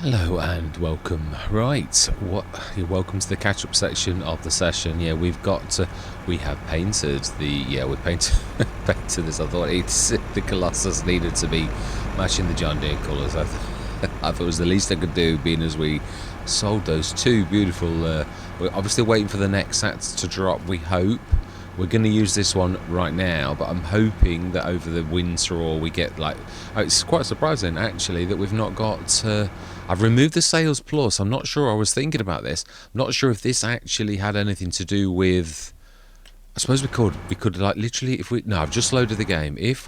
Hello and welcome. Right, you're welcome to the catch-up section of the session. Yeah, we have painted we painted painted this. I thought the Colossus needed to be matching the John Deere colours. I thought it was the least I could do, being as we sold those two beautiful. We're obviously waiting for the next sats to drop. We hope. We're going to use this one right now, but I'm hoping that over the winter or we get it's quite surprising actually that we've not got. I've removed the Sales Plus. I'm not sure. I was thinking about this. I'm not sure if this actually had anything to do with. I suppose we could like literally I've just loaded the game. If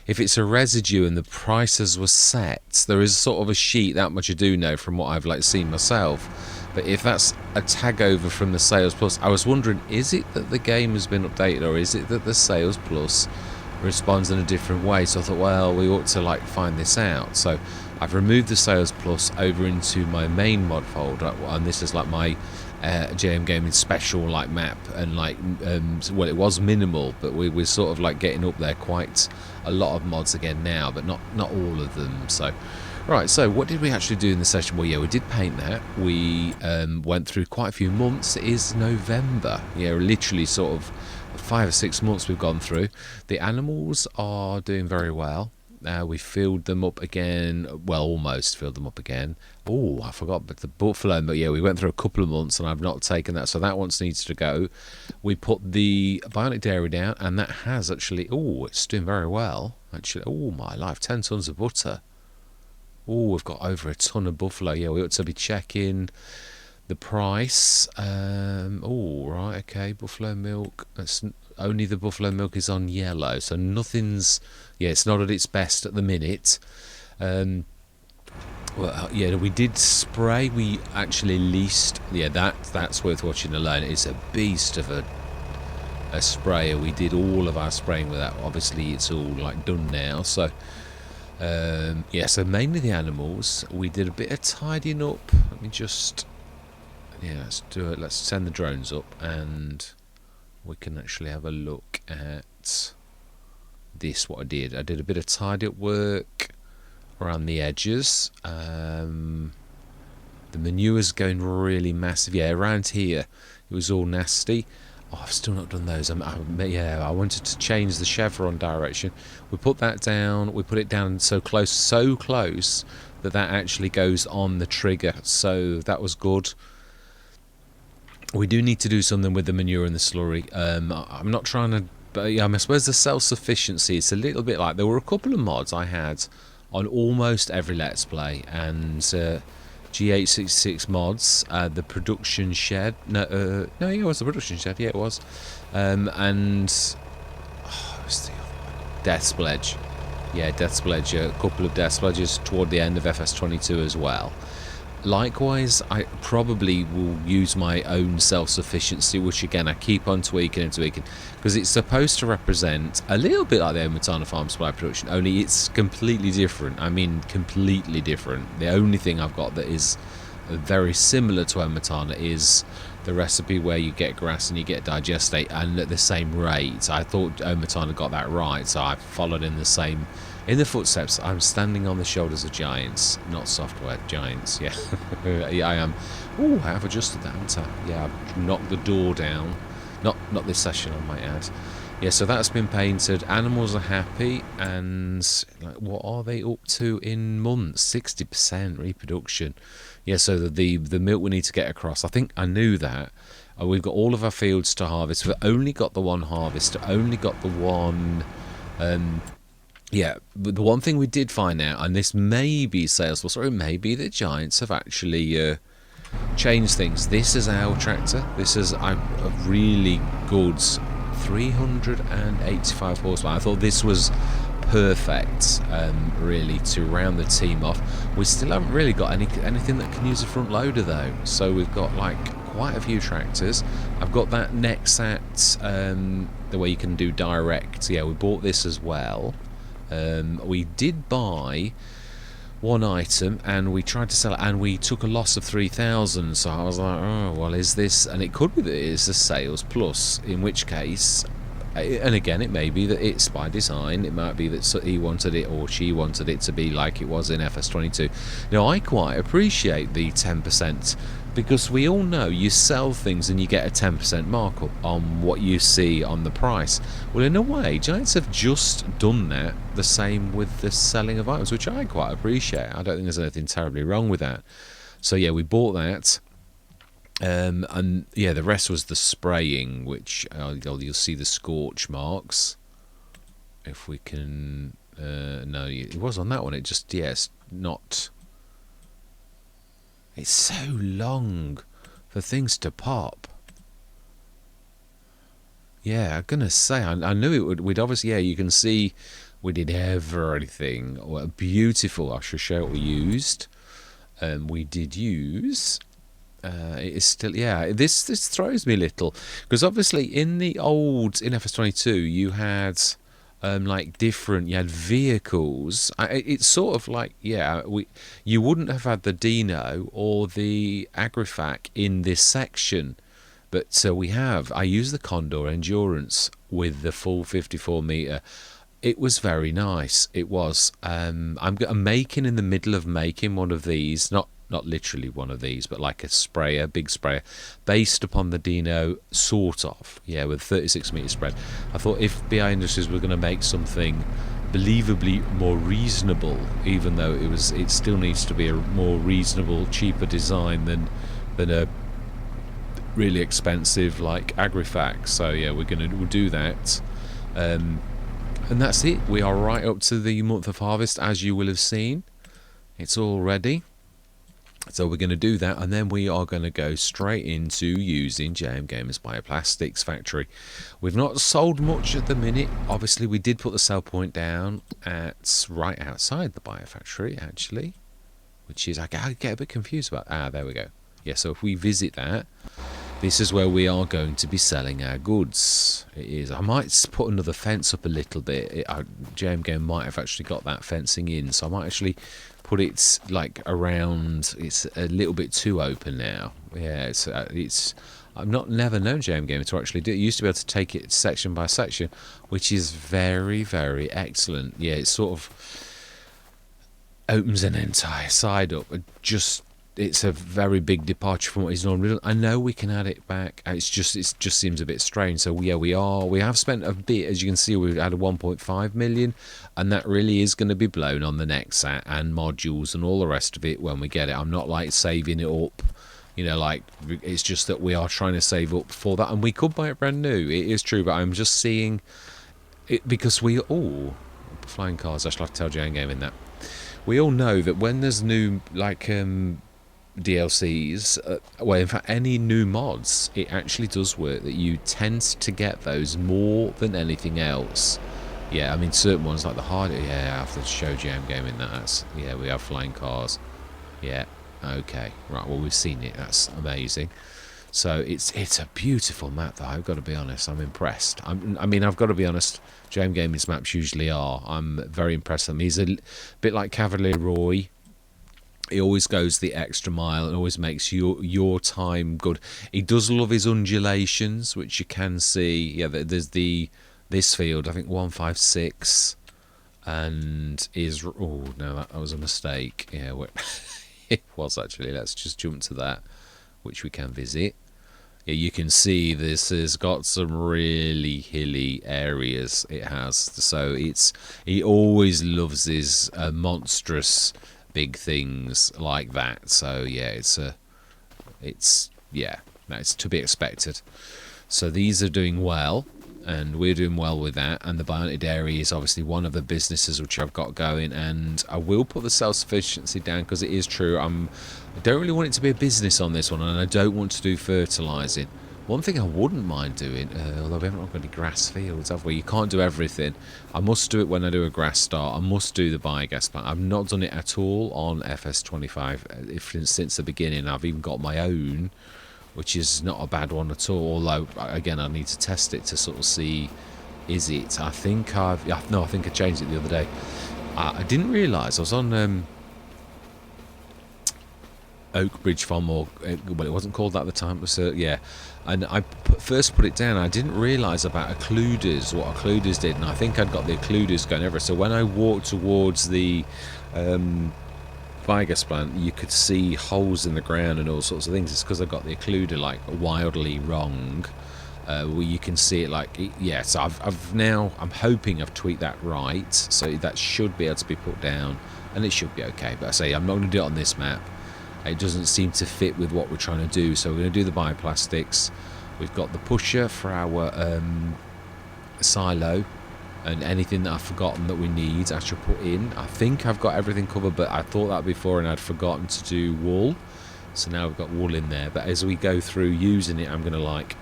it's a residue and the prices were set, there is sort of a sheet, that much I do know from what I've seen myself. But if that's a tag over from the Sales Plus, I was wondering, is it that the game has been updated, or is it that the Sales Plus responds in a different way? So I thought, well, we ought to find this out. So I've removed the Sales Plus over into my main mod folder, and this is my JMGaming special map, and well, it was minimal, but we're sort of getting up there quite a lot of mods again now, but not all of them. So right, so what did we actually do in the session? Well, yeah, we did paint that. We went through quite a few months. It is November. Yeah, literally sort of 5 or 6 months we've gone through. The animals are doing very well. We filled them up again. Well, almost filled them up again. Oh, I forgot, but the buffalo. But yeah, we went through a couple of months, and I've not taken that, so that one needs to go. We put the bionic dairy down, and that has actually. Oh, it's doing very well. Actually, oh my life, 10 tons of butter. Oh, we've got over a ton of buffalo. Yeah, we ought to be checking the price. Oh, right, okay. Buffalo milk. Only the buffalo milk is on yellow, so nothing's. Yeah, it's not at its best at the minute. Well, yeah, we did spray. We actually leased. Yeah, that's worth watching alone. It's a beast of a sprayer. We did all of our spraying with that. Obviously, it's all done now. So. Yeah, so mainly the animals. We did a bit of tidying up. Let me just, yeah, let's do it. Let's send the drones up, and we can actually have a look at this. What I did a bit of tidy up work around the edges. The manure's going really massive. Yeah, around here it was all nasty. Oh, I've still not done those. Yeah, I wanted to change the chevron direction. We put that down. We put it down so close that actually goes on the trigger. So that was good. We do need to do something with the manure and the slurry. I'm not trying to. But yeah, I suppose the self-sufficiency. It's a little bit there were a couple of mods I had on almost every Let's Play, and. G866 mods, the production shed. No, it was the production shed. Yeah, it was. And what's the other one? Death Sledge. Yeah, Death Sledge. A couple of Death Sledges toward the end of FS22 as well. Likewise, I probably will use my own self-sufficiency, which again I keep on tweaking and tweaking, because it's supposed to represent a little bit like the Omatana Farm Supply production, only it's completely different. I mean, completely different. The only thing I've got that is very similar to Omatana is the recipe where you get grass and you get digestate, and at the same rate. I thought Omatana got that right, so I followed in the footsteps. I'm standing on the shoulders of giants, not software giants. Yeah, yeah, I am. Oh, I have adjusted that, haven't I? Yeah, I've knocked the door down. Not this session, I might add. Yeah, so that's been painted. Animals are happy, and what are they up to in months? 60% reproduction. Yeah, so the milk we need to get across. I think I knew that. We've got all of our fields to harvest. We've only got the one harvest. Only got the one. Yeah, but the one thing we did find out, and this may be Salesforce, or it may be that Giants have actually changed things. This is our tractor. This is a really good 385 horsepower. I thought this was perfect, really, to round the team off. We still haven't really got anything that can use a front loader, though. So we've got quite a few tractors. I've got that Nexat, the way you can do direct. Yeah, we bought this as well. We did buy one item and we tried to sell it, and we took a loss of 3,000. So I was like, oh well, is this? And it could be that it is a Sales Plus, in which case And again, it may be that it's by design. It might be that he wanted it or she wanted it to be like it was in FS22. Now, I quite appreciate the 10%, because we all know you sell things and you get a 10% markup on what you see on the price. Well, in a way, Giants have just done that the same with the selling of items, which I quite appreciate. I don't think there's anything terribly wrong with that. So yeah, we bought that. And yeah, the rest was the spraying, which you'll see the scorch marks. If we can, no, it was on that one. It just, yes, not. It's so long for things to pop. Yeah, I'm gonna say, I knew it would. We'd obviously, yeah, you can see we did everything. Beautiful. I should show what we used. We did use. It is still, yeah. This throws me a little, because obviously in the old, in FS22 you had like different, you had vehicles. It's sort of like, yeah, you wouldn't have had the Dino or the Agrifac in this section, but we have. I use the Condor Endurance with the full 54 meter. It was very nice. It was. I'm making, in the middle of making one of these, not literally one of these, but like a sprayer, big sprayer, based upon the Dino, sort of, yeah, with 36 meter spread. I thought if BI Industries were going to make something believably more reasonable, even though it still needs to be a more reasonable, cheaper design than a really expensive like Agrifac. So yeah, we'll do that. And that's it. We are right up to the month of harvest, as you will have seen. It's all ready. So we're going to do that, and then we are going to go straight into using JMGaming's Bioplastics factory. We've not sold much at the minute. Obviously, we did put the sell point down at right outside the Biofactory, actually, which is, I get a bit confused about. There we go. Yeah, so if we visit that, this is where we are going to be selling our goods. It is. I might put another fence up a little bit. JMGaming might have actually got that fencing in, so I might actually put it like around. It's a little bit too open now. Yeah, it's. I've never known JMGaming to actually do it. You used to be able to take it section by section, which is very, very excellent. Yeah, it sort of opens an entire side up. It's a very big departure from what he's normally done. I know we can add it back. It just seems a bit strange. So yeah, we have spent a bit. As you can see, we've added 1.5 million, and that really is going to be blown on the next set and modules and all the rest of it when we get it. I'm not like saving it up, like it's just that we are trying to save up for that, and we could buy it brand new. It is true, but I'm just seeing it because flying cars. I shall have to tell JMGaming that. We all know that when there's new DLCs, well, in fact, any new mods, it actually does work that you tend to get those more than anything else. Yeah, I mean, certain ones like the harder. Yeah, I have to show JMGaming that. Yeah, we have flying cars. Yeah, okay, right. Well, we've seen it. That's amazing. So it's a beautiful map, though. I've got to be honest. I'm impressed. I've got to be honest. JMGaming's maps usually are. I'm very impressed with him. He's a bit like Cavalier Roy. He always goes the extra mile and always makes your time good. He does love his undulations, which you can see. Yeah, there's this field, I think 156, and is, oh no, that was a mistake. Yeah, it was actually. Let's just jump to that, which we can visit. Yeah, you can see this has got some really hilly areas. It has, so he always loves his monstrous big things like that. So yeah, it's to be expected. So these are doing well, and we're doing well with that. And the Bionic Dairy is obviously one of the businesses which I've got going, and I will put the self-sufficiency down because it is true. I don't really want it to be a business on this one, and I don't want to do fertilising. One thing I wouldn't mind doing, although we haven't got any grass fields, have we? You can't do everything. I must do it when I do a grass start. I must do the biogas plant. I've not done it at all on FS25 since the beginning. I've even got my own, which is not a bad one at all. Although, again, I need to test it to sort of see, is it? I think I changed it the other day. I didn't realise. I was on Oak Bridge Farm, or well, it wasn't called that at the time. It was yeah, and I first put it down. I didn't realise about occluders, what occluders did, and I think I'd got the occluders going over. So when I walked towards the biogas plant, you could see holes in the ground and all sorts of things. It's because I got the occluder like wildly wrong. Where you can see it like, yeah, so I've now, I'm hoping I've tweaked that right, so that should be able to be put down, and it should be okay. But I say I'm not going to do it on this map. It doesn't seem to fit with what we're trying to do, so we're going to do the bioplastics. We've got the pusher for our silo, and anything that I've forgotten that we need I should put in. I think I've got everything covered, but I thought that before and I'd forgotten to do wool, so now we've got wool in there. But as we go through using it, I'm going to like,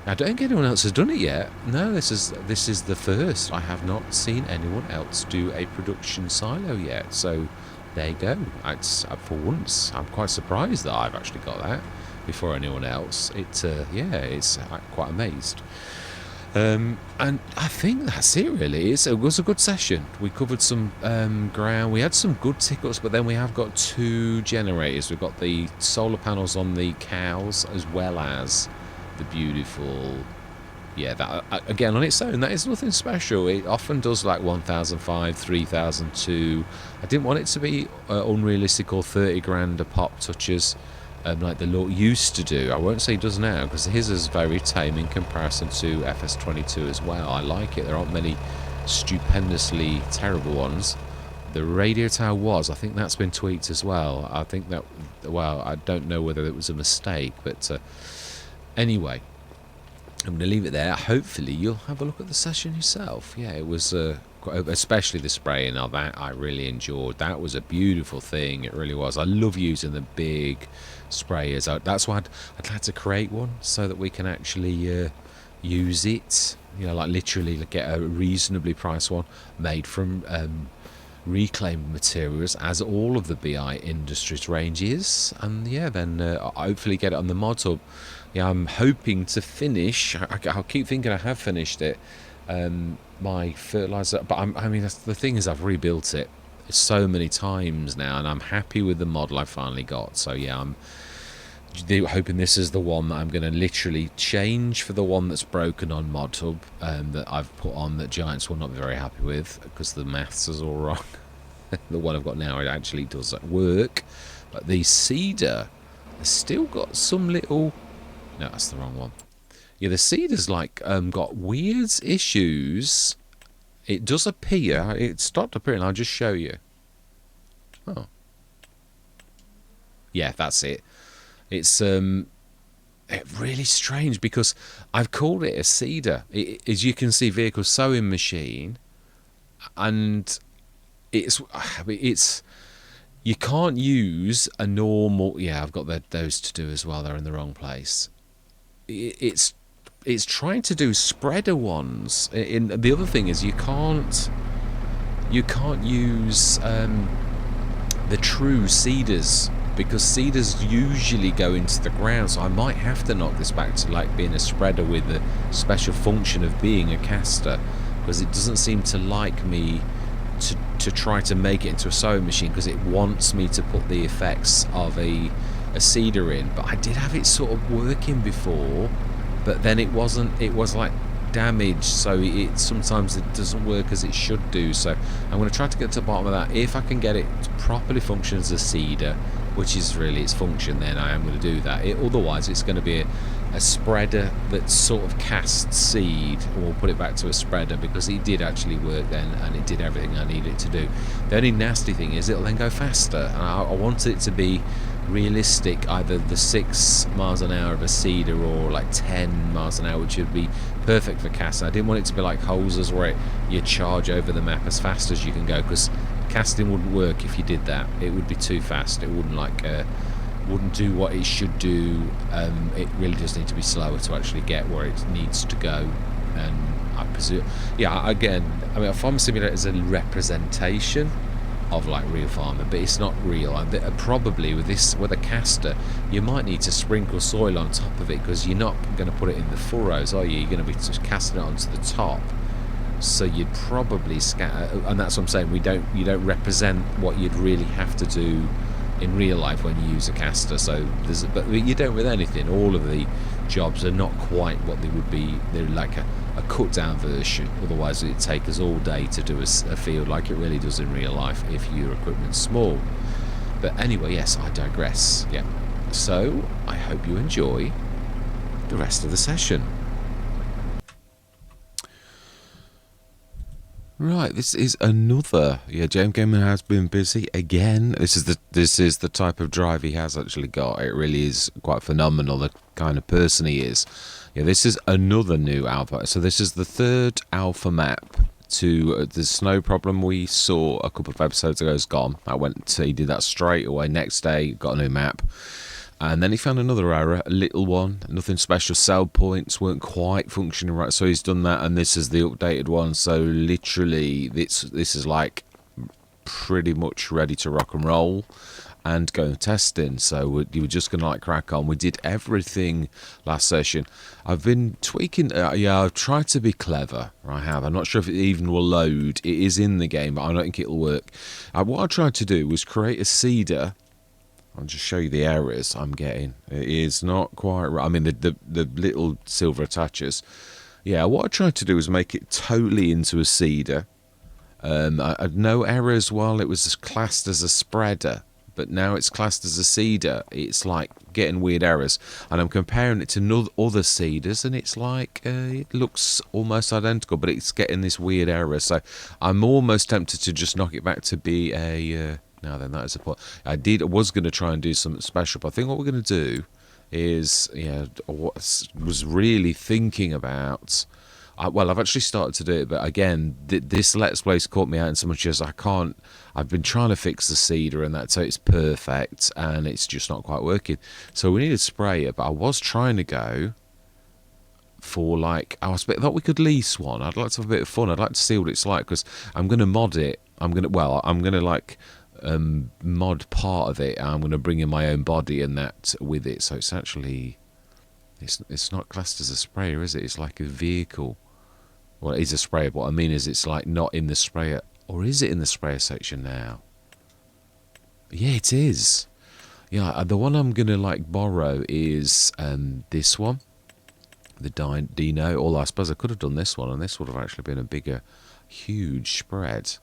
I don't think anyone else has done it yet. No, this is the first. I have not seen anyone else do a production silo yet, so there you go. For once, I'm quite surprised that I've actually got that before anyone else. Yeah, it's I'm quite amazed. And I think that's it really. It was a good session. We covered some ground. We had some good tickets, but then we have got 2 generators. We've got the solar panels on the cows, as well as the beautiful, yeah, that again on its own, that is nothing special. It often does like 1,500, 3,002. I didn't want it to be unrealistic or 30 grand a pop touches like the lot used to do. I won't say it does now, because his is very tame in comparison to FS22 as well. I like it. There aren't many stupendously terrible ones. The radio tower was, I think that's been tweaked as well. I think that, well, I don't know whether it was a mistake, but anyway, I'm going to leave it there. Hopefully you'll have a look at the session yourself. Yeah, it was especially the spraying of that I really enjoyed. That was a beautiful thing. It really was. I love using the big sprayers. That's why I'd like to create one so that we can actually use it. You know, like literally get a reasonably priced one made from reclaimed materials, as all of the BI Industries range is. And yeah, then hopefully get it on the mod hub. Yeah, I'm hoping to finish. I'll keep thinking I have finished it. My fertilizer, but I mean, that's, the thing is, I've rebuilt it so many times now, and I'm happy with the model I finally got. So yeah, I'm hoping this is the one that I'm going to literally change for the one that's broken on Mod Hub, that I've put on, that Giants will not be very happy with because the maths is all wrong. The one I've got now, it actually does work, but the cedar has still got some little. No, that's the wrong one. Yeah, the cedar's like got weird issues. It does appear. It stopped appearing. I'll just show you. Oh. Yeah, that's it. It's really strange, because I've called it a cedar. As you can see, vehicle sewing machine, and it's you can't use a normal. Yeah, I've got those to do as well. They're in the wrong place. It's trying to do spreader ones. The other thing is you can't use the true cedars, because cedars usually go into the ground. So I might have to knock this back to like being a spreader with the special function of being a caster, because it doesn't seem to like me to try to make it into a sewing machine, because it wants me to put the effects of a cedar in. But I did have it sort of working before, but then it wasn't. It was like damaged, so sometimes it doesn't work as it should do. So I'm going to try to get to the bottom of that. If I can get it to properly function as a cedar, which is really its function, then I am going to do that. Otherwise it's going to be a spreader that sort of casts seed, or we'll put it back to a spreader, because it did actually work then, and it did everything I needed it to do. The only nasty thing is it'll then go faster, and I want it to be realistic, either the 6 miles an hour of a cedar or like 10 miles an hour, which would be perfect for casting. I didn't want it to be like hoses where you charge over the map as fast as you can go, because casting wouldn't work if you did that. It would be too fast. It wouldn't wouldn't do what it should do. It really does need to be slower to actually get where it needs to go. And I presume, yeah, again, I mean, a farm simulator is a representation of like real farming, but it's not real. Probably with a caster, you might need to sprinkle soil on top of it, because you're not going to put it in the furrows, are you? You're going to be just casting it onto the top. So you'd probably scatter, and that's what I'm saying. You don't represent what you'd really have to do in real life when you use a caster. So but you don't with anything. All of the jobs are not quite what they would be. They're like a cut down version. Otherwise it'd take us all day to do a field like it really does in real life if your equipment's small. But anyway, yes, I digress. Yeah. So I hope you enjoy the rest of the session. Right, this is another. Yeah, JMGaming has been busy again. This is the type of drive he has actually got. It really is quite phenomenal, the kind of person he is. Yeah, this is another new alpha. So this is the third alpha map to the snow problem we saw a couple of episodes ago is gone. He did that straight away. Next day, got a new map. And then he found another error, a little one, nothing special. Sell points weren't quite functioning right, so he's done that, and this is the updated one. So literally, this is like pretty much ready to rock and roll and go testing. So you were just gonna like crack on. We did everything last session. I've been tweaking. Yeah, I've tried to be clever. I have. I'm not sure if it even will load. It is in the game, but I don't think it'll work. What I tried to do was create a seeder. I'll just show you the errors I'm getting. It is not quite right. I mean, the little silver attachers. Yeah, what I tried to do was make it totally into a seeder. I had no errors while it was classed as a spreader, but now it's classed as a seeder. It's like getting weird errors. And I'm comparing it to other seeders, and it's like, it looks almost identical, but it's getting this weird error. So I'm almost tempted to just knock it back to be a... Now then, that is the point. I was going to try and do something special, but I think what we're going to do is, what was really thinking about. Well, I've actually started to do it, but again, this Let's Play's caught me out in so much as I can't. I've been trying to fix the seeder and that, so it's perfect, and it's just not quite working. So we need a sprayer, but I was trying to go for like I thought we could lease one. I'd like to have a bit of fun. I'd like to see what it's like because I'm going to mod it. I'm going to like. Mod part of it. I'm going to bring in my own body and that with it, so it's actually it's not classed as a sprayer, is it? It's like a vehicle. Well, it is a sprayer, but what I mean is it's like not in the sprayer, or is it in the sprayer section now? Yeah, it is. Yeah, the one I'm going to like borrow is this one, the Dino. Although I suppose I could have done this one, and this would have actually been a bigger, huge spread.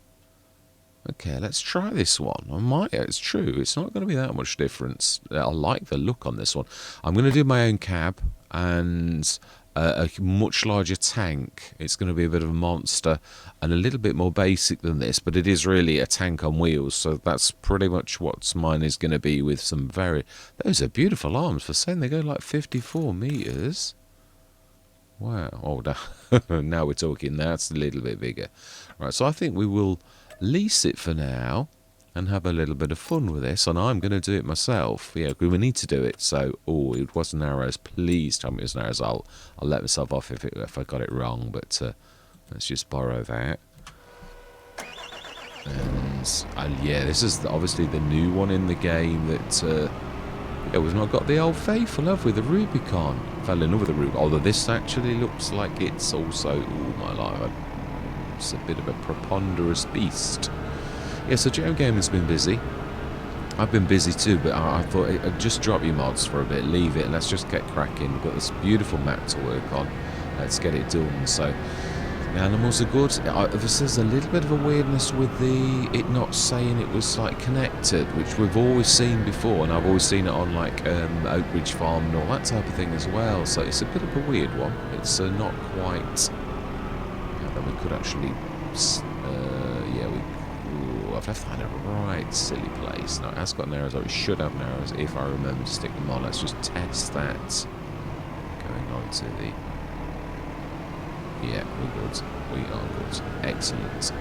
Okay, let's try this one. It's true. It's not going to be that much difference. I like the look on this one. I'm going to do my own cab and a much larger tank. It's going to be a bit of a monster and a little bit more basic than this, but it is really a tank on wheels. So that's pretty much what mine is going to be with some very... Those are beautiful arms for saying they go like 54 meters. Wow. Oh, now we're talking. That's a little bit bigger. Right, so I think we will... lease it for now and have a little bit of fun with this, and I'm going to do it myself. Yeah, we need to do it. So, it wasn't arrows. Please tell me it was arrows. I'll let myself off if I got it wrong, but let's just borrow that. And yeah, this is obviously the new one in the game that we've not got the old faithful, have we? The Rubicon. Fell in love with the Rubicon, although this actually looks like it's also, my life, it's a bit of a preponderous beast. Yeah, so JMGaming's been busy. I've been busy too, but I thought I'd just drop your mods for a bit, leave it, and let's just get cracking. We've got this beautiful map to work on. Let's get it done. So the animals are good. There's a little bit of a weirdness with it not saying it was like connected, which we've always seen before, and I've always seen it on like Oak Ridge Farm and all that type of thing as well. So it's a bit of a weird one. It's not quite. Then we could actually, I've left that in a right silly place. Now it has got arrows, or it should have arrows if I remember to stick them on. Let's just test that. Going on to the, yeah, we're good. We are good. Excellent.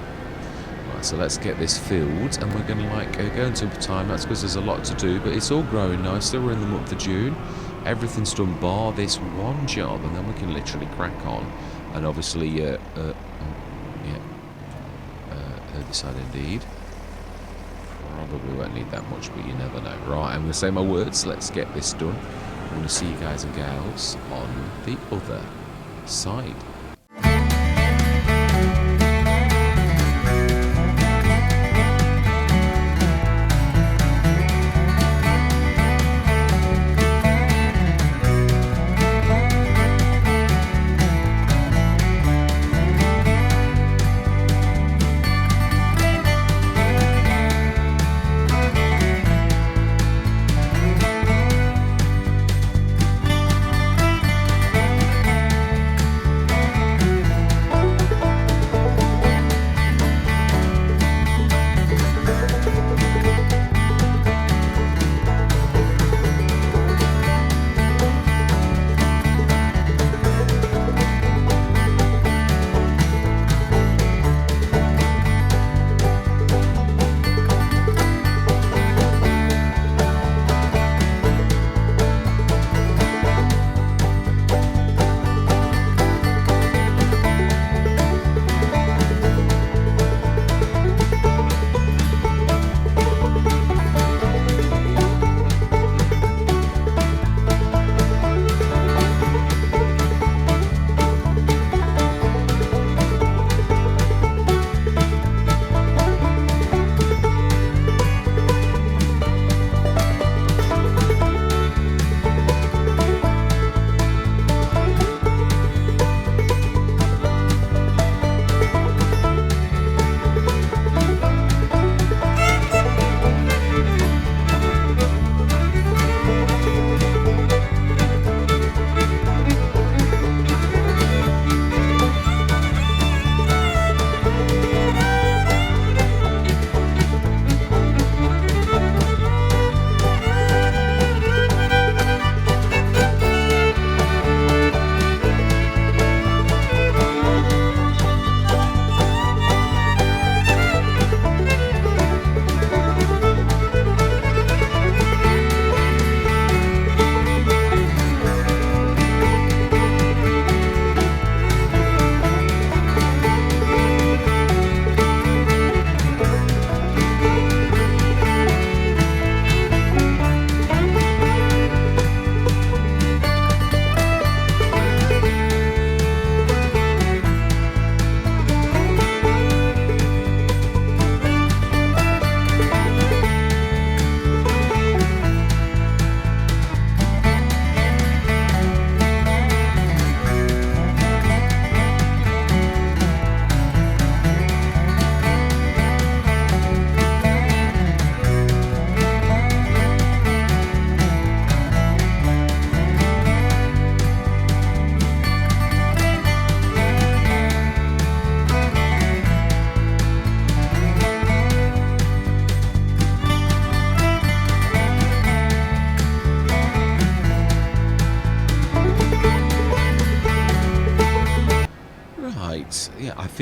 Right, so let's get this filled, and we're going to like go into time. That's because there's a lot to do, but it's all growing nicely. We're in the month of June. Everything's done bar this one job, and then we can literally crack on. And obviously, herbicide indeed. Probably won't need that much, but you never know. Right, I'm going to say my words. Let's get this done. I'm going to see you guys and gals on the other side.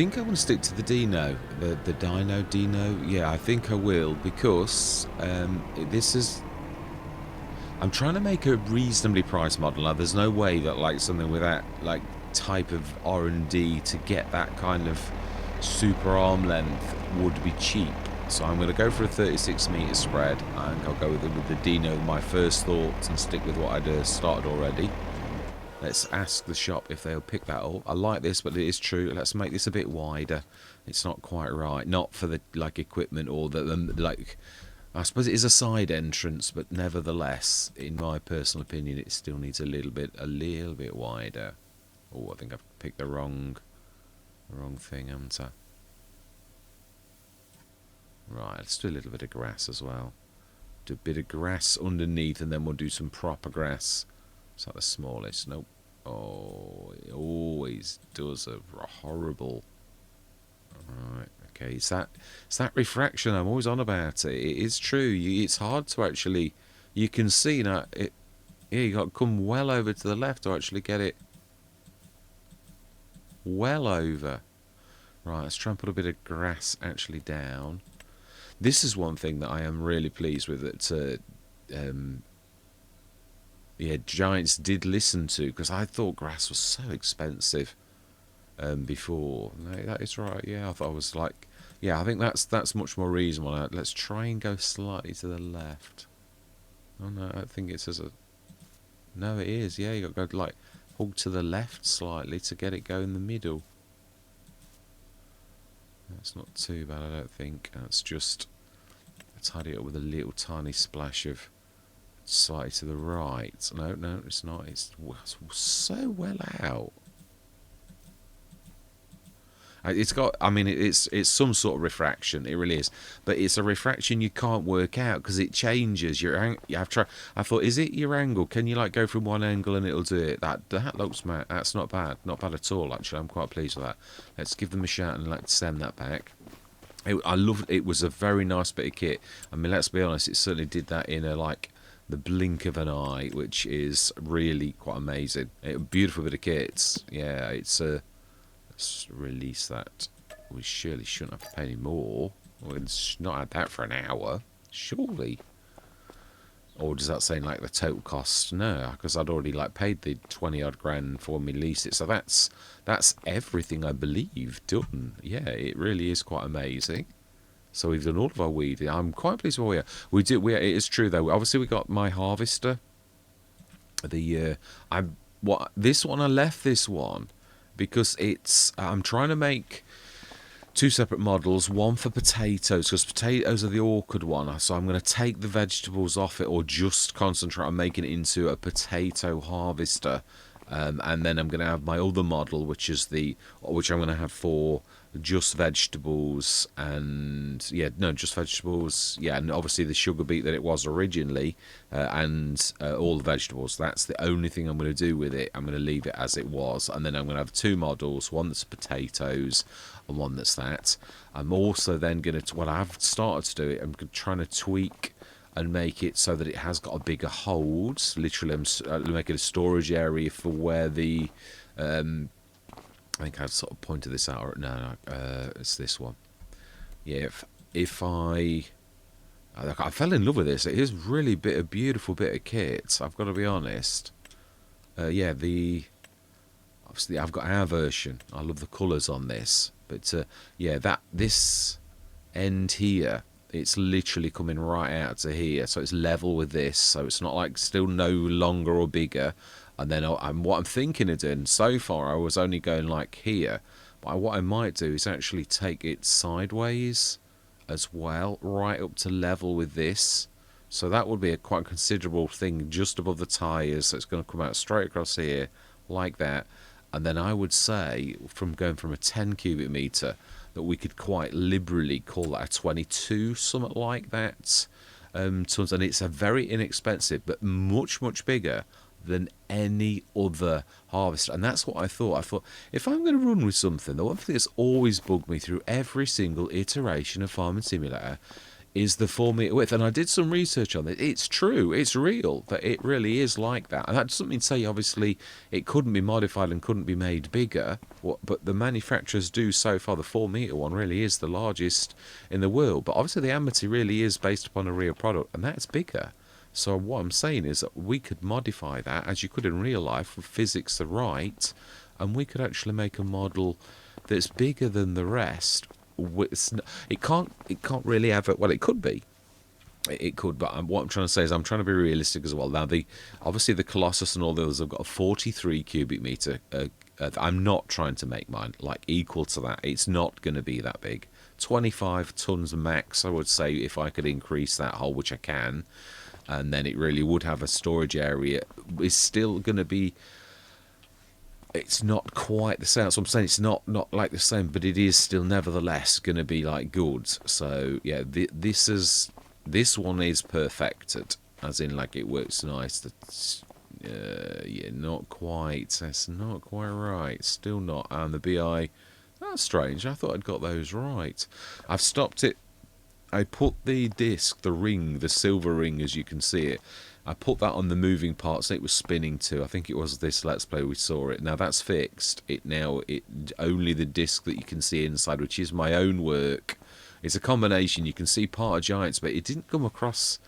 think I want to stick to the Dino, the Dino. Yeah, I think I will, because this is. I'm trying to make a reasonably priced model. Now, there's no way that like something with that like type of R&D to get that kind of super arm length would be cheap. So I'm going to go for a 36 meter spread. I think I'll go with the Dino, my first thoughts, and stick with what I'd started already. Let's ask the shop if they'll pick that up. I like this, but it is true. Let's make this a bit wider. It's not quite right. Not for the like equipment or the like. I suppose it is a side entrance, but nevertheless, in my personal opinion, it still needs a little bit wider. Oh, I think I've picked the wrong thing, haven't I? Right, let's do a little bit of grass as well. Do a bit of grass underneath, and then we'll do some proper grass. It's like the smallest. Nope. Oh, it always does a horrible. Alright, okay. It's that refraction I'm always on about. It is true. It's hard to actually. You can see now. Yeah, you got to come well over to the left to actually get it. Well over. Right, let's try and put a bit of grass actually down. This is one thing that I am really pleased with that. Yeah, Giants did listen to, because I thought grass was so expensive before. No, that is right. Yeah, I thought I was like, yeah, I think that's much more reasonable. Let's try and go slightly to the left. Oh no, I think it says a. No, it is. Yeah, you got to go like hold to the left slightly to get it going in the middle. That's not too bad, I don't think. That's just tidy it up with a little tiny splash of. Slightly to the right. No, it's not. It's so well out. It's got. I mean, it's some sort of refraction. It really is. But it's a refraction you can't work out because it changes. I've tried. I thought, is it your angle? Can you like go from one angle and it'll do it? That looks mad. That's not bad. Not bad at all. Actually, I'm quite pleased with that. Let's give them a shout and let's send that back. I love. It was a very nice bit of kit. I mean, let's be honest. It certainly did that in a like. The blink of an eye, which is really quite amazing. A beautiful bit of kits. Yeah, let's release that. We surely shouldn't have to pay any more. We've not had that for an hour, surely. Or does that say like the total cost? No, because I'd already like paid the 20 odd grand for me lease it. So that's everything I believe done. Yeah, it really is quite amazing. So we've done all of our weeding. I'm quite pleased with where we are. It is true though. Obviously we got my harvester. This one I left this one because it's. I'm trying to make two separate models. One for potatoes because potatoes are the awkward one. So I'm going to take the vegetables off it or just concentrate on making it into a potato harvester. And then I'm going to have my other model, which I'm going to have for just vegetables and just vegetables, and obviously the sugar beet that it was originally, and all the vegetables. That's the only thing I'm going to do with it. I'm going to leave it as it was, and then I'm going to have two models, one that's potatoes and one that's that. I'm also then going to, what I've started to do it, I'm trying to tweak and make it so that it has got a bigger hold. Literally, I'm making a storage area for where the. I think I've sort of pointed this out. No, it's this one. Yeah, if I fell in love with this. It is really a beautiful bit of kit. I've got to be honest. Obviously I've got our version. I love the colours on this, but this end here. It's literally coming right out to here, so it's level with this, so it's not like still no longer or bigger. And then what I'm thinking of doing, so far I was only going like here, but what I might do is actually take it sideways as well, right up to level with this. So that would be a quite considerable thing just above the tyres, so it's going to come out straight across here, like that. And then I would say, from going from a 10 cubic metre, that we could quite liberally call that a 22, something like that. Tons, and it's a very inexpensive, but much, much bigger than any other harvester. And that's what I thought. I thought, if I'm going to run with something, the one thing that's always bugged me through every single iteration of Farming Simulator is the 4 meter width. And I did some research on it. It's true, it's real, that it really is like that. And that doesn't mean to say, obviously, it couldn't be modified and couldn't be made bigger. But the manufacturers do so far. The 4 meter one really is the largest in the world. But obviously, the Amity really is based upon a real product, and that's bigger. So what I'm saying is that we could modify that, as you could in real life, with physics are right, and we could actually make a model that's bigger than the rest. It can't really have it. Well, it could be. It could, but what I'm trying to say is I'm trying to be realistic as well. Now, obviously the Colossus and all the others have got a 43 cubic meter. I'm not trying to make mine like equal to that. It's not going to be that big. 25 tons max, I would say, if I could increase that whole, which I can, and then it really would have a storage area. It's still going to be. It's not quite the same. So I'm saying it's not like the same, but it is still nevertheless going to be like good. So yeah, this one is perfected, as in like it works nice. That's yeah, not quite. That's not quite right. Still not. And the BI, that's strange. I thought I'd got those right. I've stopped it. I put the disc, the ring, the silver ring, as you can see it. I put that on the moving parts. It was spinning too. I think it was this Let's Play we saw it. Now that's fixed. It only the disc that you can see inside, which is my own work. It's a combination. You can see part of Giants, but it didn't come across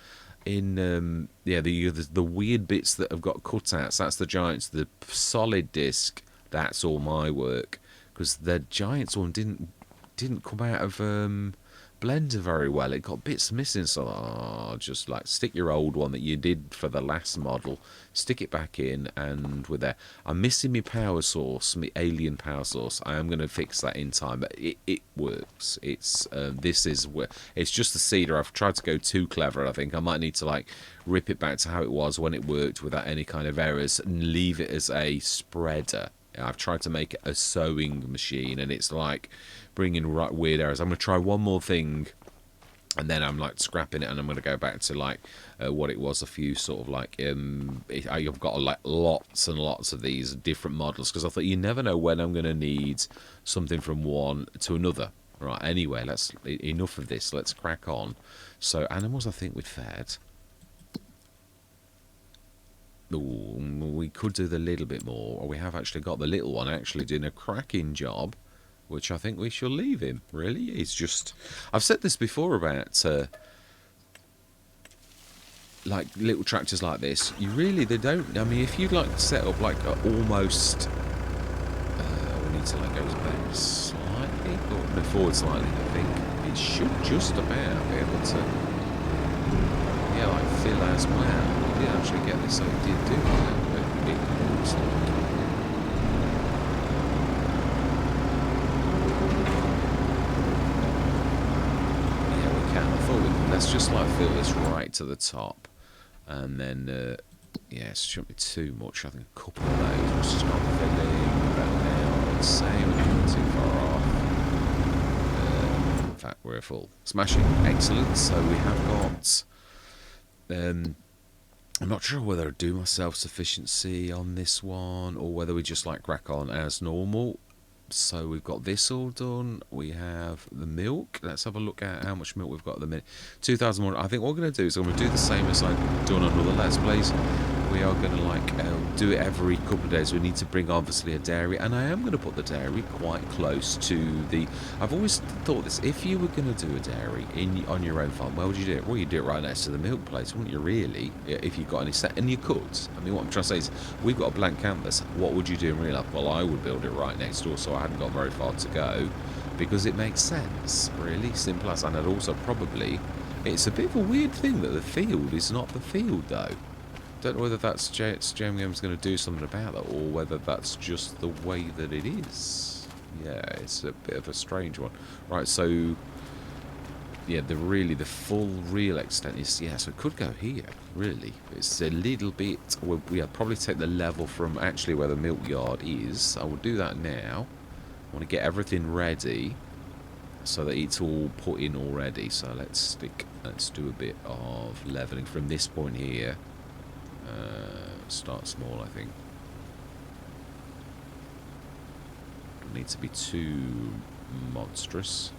in the weird bits that have got cutouts. That's the Giants. The solid disc, that's all my work, because the Giants one didn't come out of Blender very well. It got bits missing, so just like stick your old one that you did for the last model, stick it back in, and with there. I'm missing my power source, my alien power source. I am going to fix that in time, but it works. It's it's just the cedar. I've tried to go too clever. I think I might need to like rip it back to how it was when it worked without any kind of errors and leave it as a spreader. I've tried to make it a sewing machine, and it's like bringing weird errors. I'm going to try one more thing, and then I'm like scrapping it, and I'm going to go back to like what it was. A few sort of like I've got like lots and lots of these different models, because I thought you never know when I'm going to need something from one to another. Right. Anyway, enough of this. Let's crack on. So animals, I think we'd fed. Ooh, we could do the little bit more, or we have actually got the little one actually doing a cracking job, which I think we shall leave him. Really, it's just, I've said this before about like little tractors like this. They don't. I mean, if you'd like to set up like almost, we need to like go back slightly or forward slightly. I think it should just about be able to, yeah, like fill as well. We did actually get this, so it did do that, but it looks like. Yeah, we can. I thought we could. Let's just like fill this right to the top, and then yeah, it shouldn't be too much. I think a couple of those. Let's just not filling about now. Let's say we're not too far off. In fact, we're full. Smashing. Excellent. So we have got. I'm not sure whether I do my self-sufficiency on this one, or whether we just like crack on as normal. So we've got this all done. We have the milk. Let's have a look at how much milk we've got at the minute. 2,000 more. I think what we're going to do is I'm going to do the same as I've done on other Let's Plays. We are going to like do it every couple of days. We need to bring obviously a dairy, and I am going to put the dairy quite close to the. I've always thought this: if you were going to do a dairy on your own farm, where would you do it? Well, you do it right next to the milk place, wouldn't you? Really, if you've got any set, and you could. I mean, what I'm trying to say is, we've got a blank canvas. What would you do in real life? Well, I would build it right next door, so I hadn't got very far to go, because it makes sense. Really simple as, and I'd also probably. It's a bit of a weird thing that the field is not the field though. Don't know whether that's JMGaming's going to do something about that, or whether that's just the way that it is. Yeah, it's a bit of a strange one. Right, so yeah, the full real extent is, yeah, so it could go here. Really, it's a little bit. We'll probably take the level from actually where the milk yard is. I will do that now. I want to get everything ready so that it's all put in already. So let's do a bit of leveling from this point here. Start small, I think. Don't need to be too monstrous.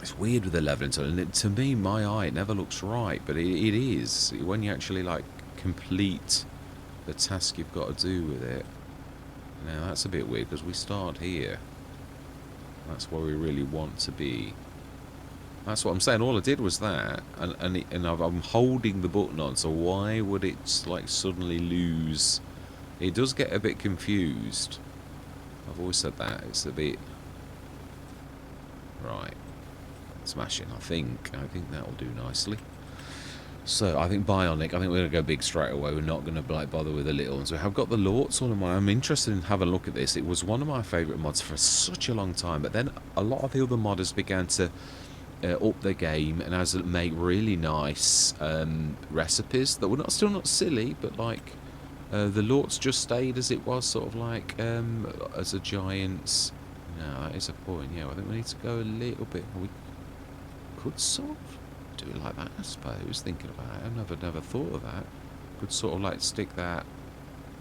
It's weird with the leveling tool, and to me, my eye, it never looks right, but it is. When you actually, like, complete the task you've got to do with it. Now, that's a bit weird, because we start here. That's where we really want to be. That's what I'm saying. All I did was that, and I'm holding the button on, so why would it, like, suddenly lose? It does get a bit confused. I've always said that. It's a bit... Right. Smashing, I think. I think that'll do nicely. So, I think Bionic, I think we're going to go big straight away. We're not going to, like, bother with the little ones. We have got the Lorts all in mind. I'm interested in having a look at this. It was one of my favourite mods for such a long time, but then a lot of the other modders began to up their game and as make really nice recipes that were still not silly, but like the Lorts just stayed as it was, sort of like as a giant's. No, that is a point. Yeah, I think we need to go a little bit. We could sort of do it like that, I suppose. Thinking about it, I've never thought of that. Could sort of like stick that.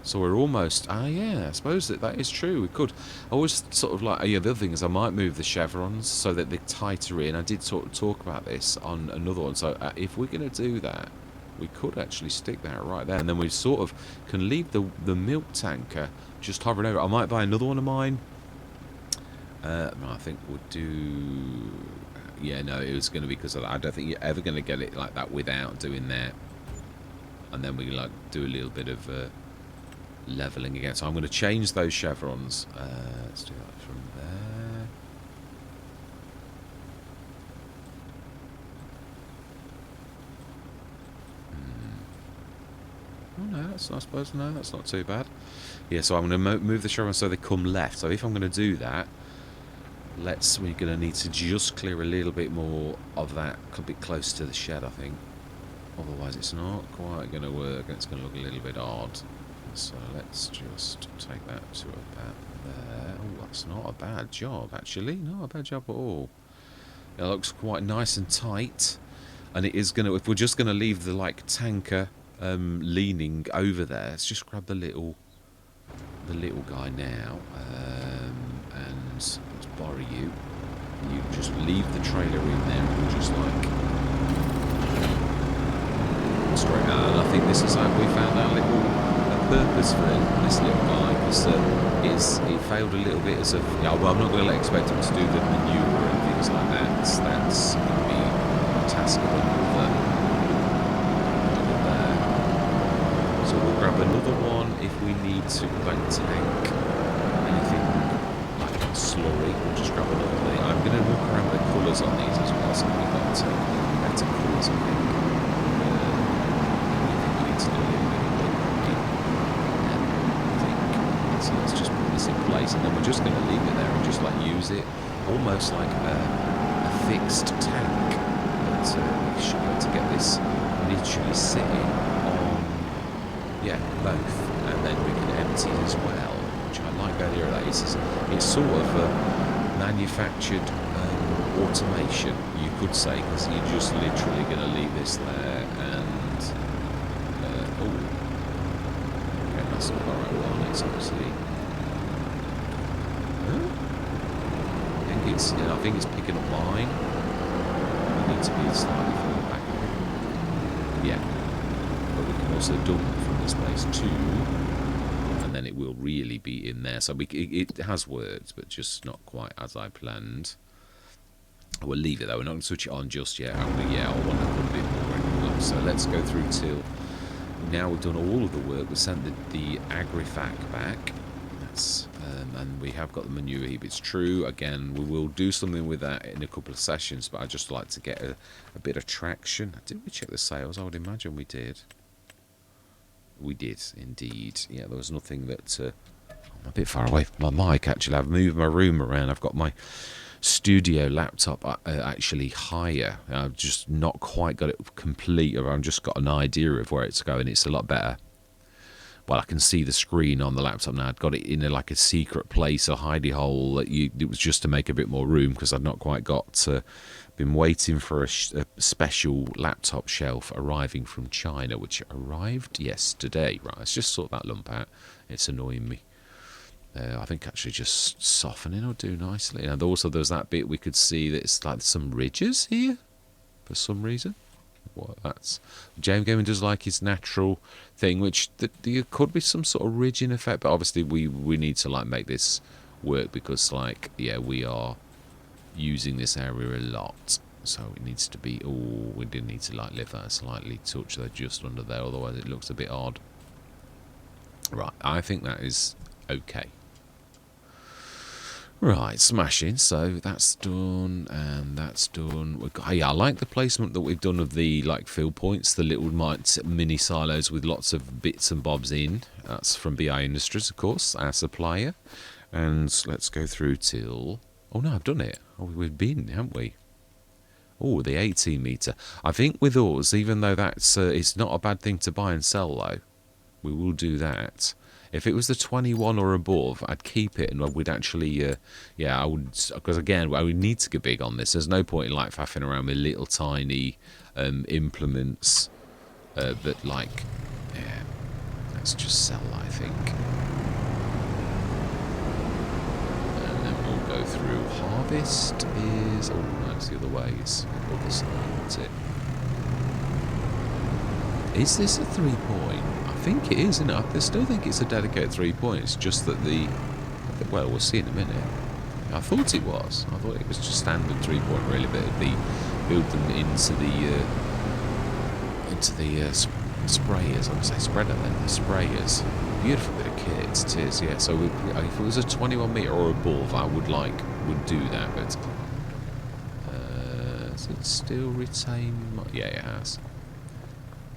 So we're almost... Ah, yeah, I suppose that is true. We could... I always sort of like... Yeah, the other thing is I might move the chevrons so that they're tighter in. I did sort of talk about this on another one. So if we're going to do that, we could actually stick that right there. And then we sort of can leave the milk tanker just hovering over. I might buy another one of mine. No, I think we'll do... Yeah, no, it was going to be because of that. I don't think you're ever going to get it like that without doing that. And then we like do a little bit of... leveling again. So I'm going to change those chevrons. Let's do that from there. Oh no, that's, I suppose, no, that's not too bad. Yeah, so I'm going to move the chevrons so they come left. So if I'm going to do that, we're going to need to just clear a little bit more of that, a bit close to the shed, I think. Otherwise it's not quite going to work. It's going to look a little bit odd. So let's just take that to about there. Oh, that's not a bad job, actually. Not a bad job at all. It looks quite nice and tight. And it is going to, if we're just going to leave the, like, tanker leaning over there, let's just grab the little guy now. And let's borrow you. You just leave the trailer in there and just, like, straight out. And I think this is how we found our little... purpose for this little guy, because he failed a little bit as a... Yeah, well, I'm not going to expect him to do the maneuver and things like that. That's going to be a task of another there. So we'll grab another one if we need to bank tank anything like slurry. We'll just grab another thing. I'm going to look around the colours on these as well, so we've got better colours, I think. We need to do a little bit of so let's just put this in place, and then we're just going to leave it there and just like use it almost like a fixed tank. But we should be able to get this literally sitting on, yeah, both, and then we can empty it as well, which I like the idea of that. It's sort of a manufactured automation, you could say, because you're just literally going to leave this there and oh. That's not the right one, it's obviously... Huh? I think it's picking up mine. I need to be slightly further back. Yeah. But we can also dump from this place too. And then it will really be in there. So it has worked, but just not quite as I planned. We'll leave it though. We're not going to switch it on just yet. I want to put a bit more in. So let's go through till... Now we've done all of the work. We've sent the agrifac back. That's and we have got the manure heap. It's true. Again, we will do something with that in a couple of sessions, but I'd just like to get a bit of traction. Did we check the sales? I would imagine we did. We did, indeed. Yeah, there was nothing that... I'm a bit far away from my mic, actually. I've moved my room around. I've got my studio laptop actually higher. I've just not quite got it complete, or I've just got an idea of where it's going. It's a lot better. Well, I can see the screen on the laptop now. I'd got it in like a secret place, a hidey hole. That it was just to make a bit more room, because I'd not quite got... been waiting for a special laptop shelf arriving from China, which arrived yesterday. Right, let's just sort that lump out. It's annoying me. I think actually just softening will do nicely. And also there's that bit we could see that it's like some ridges here for some reason. What that's JMGaming does like his natural thing, which there could be some sort of ridging effect, but obviously we need to like make this work because like yeah we are using this area a lot, so it needs to be. Oh, we do need to like lift that slightly touch there just under there, otherwise it looks a bit odd. Right, I think that is okay. Right, smashing. So that's done, and that's done. We've got, yeah, I like the placement that we've done of the like fill points, the little mini silos with lots of bits and bobs in. That's from BI Industries, of course, our supplier. And let's go through till. Oh no, I've done it. Oh, we've been, haven't we? Oh, the 18 meter. I think with us, even though that's it's not a bad thing to buy and sell though, we will do that. If it was the 21 or above, I'd keep it, and we'd actually, yeah, I would, because again, I would need to get big on this. There's no point in like faffing around with little tiny implements that like, yeah, let's just sell that, I think. And then we'll go through. Harvest is, oh, that's the other way, it's the other side, that's it. Is this a 3-point? I think it is, isn't it? I still think it's a dedicated 3-point. It's just that well, we'll see in a minute. I thought it was. I thought it was just standard 3-point, really, but it'd be build them into the sprayers. I would say spreader then. The sprayers. Beautiful bit of kit. It is, yeah. So if it was a 21 meter or above, I would do that. But does it still retain? Yeah, it has.